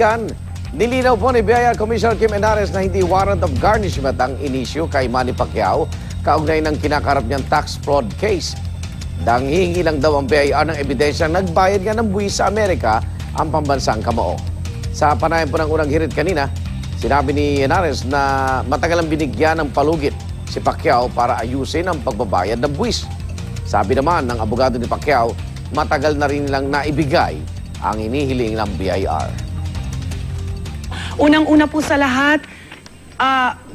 Yan, nilinaw po ni BIR Commissioner Kim Henares na hindi warrant of garnishment ang inisyu kay Manny Pacquiao kaugnay ng kinakarap niyang tax fraud case. Hihingi lang daw ang BIR ng ebidensya nagbayad nga ng buwis sa Amerika ang pambansang kamao. Sa panayan po ng unang hirit kanina, sinabi ni Henares na matagal ang binigyan ng palugit si Pacquiao para ayusin ang pagbabayad ng buwis. Sabi naman ng abogado ni Pacquiao, matagal na rin nilang naibigay ang inihiling ng BIR. Unang-una po sa lahat,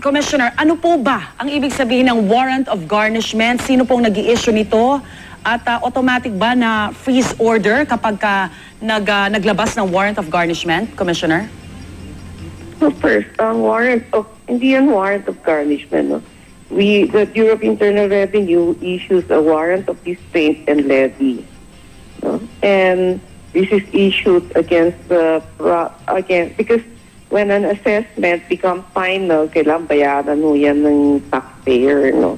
Commissioner, ano po ba ang ibig sabihin ng warrant of garnishment? Sino pong nag-i-issue nito? At automatic ba na freeze order kapag naglabas ng warrant of garnishment, Commissioner? So first, hindi yan warrant of garnishment. No? The Bureau of Internal Revenue issues a warrant of distraint and levy. No? And this is issued against because when an assessment becomes final, kailangan bayaran mo yan ng taxpayer, no?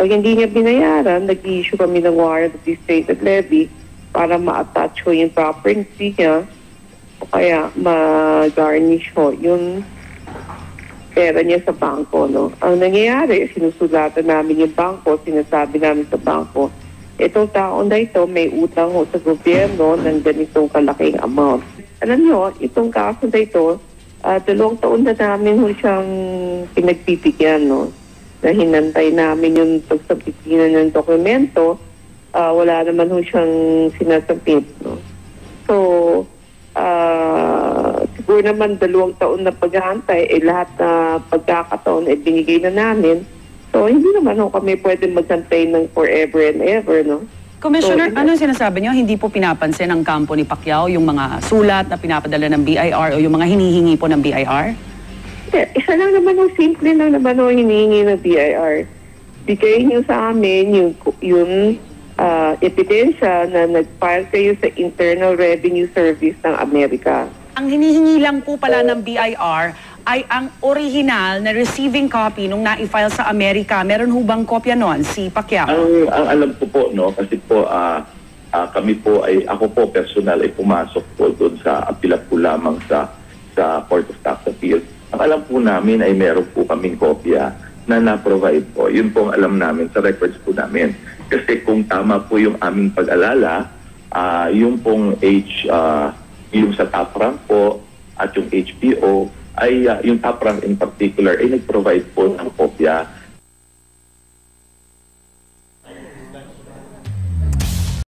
Pag hindi niya binayaran, nag-issue kami ng warrant of distraint and levy para ma-attach ho yung property niya o kaya ma-garnish ho yung pera niya sa bangko, no? Ang nangyayari, sinusulatan namin yung bangko, sinasabi namin sa bangko, itong taon na ito may utang ho sa gobyerno ng ganitong kalaking amount. Alam niyo, itong kaso na ito, 2 taon na namin ho siyang pinagpipigyan, no? Na hinantay namin yung pagsabitin ng dokumento, wala naman ho siyang sinasabit, no? So, siguro naman 2 taon na paghahantay, lahat na pagkakataon binigay na namin. So, hindi naman ho kami pwede maghantay ng forever and ever, no? Commissioner, anong sinasabi niyo? Hindi po pinapansin ng kampo ni Pacquiao yung mga sulat na pinapadala ng BIR o yung mga hinihingi po ng BIR? Isa lang naman, simple lang naman hinihingi ng BIR. Bigay niyo sa amin yung ebidensya na nag-file kayo sa Internal Revenue Service ng Amerika. Ang hinihingi lang po pala ng BIR ay ang original na receiving copy nung na-file sa Amerika. Meron hubang kopya noon, si Pacquiao? Ang alam ko po, no, kasi po kami po ako po personal ay pumasok po doon sa appeal po lamang sa Court of Tax Appeals. Ang alam po namin ay meron po kaming kopya na na-provide po. Yun po ang alam namin sa records po namin. Kasi kung tama po yung aming pag-alala, yung pong yung sa top rank po at yung HPO, ay yung top rank in particular ay nag-provide po ng kopya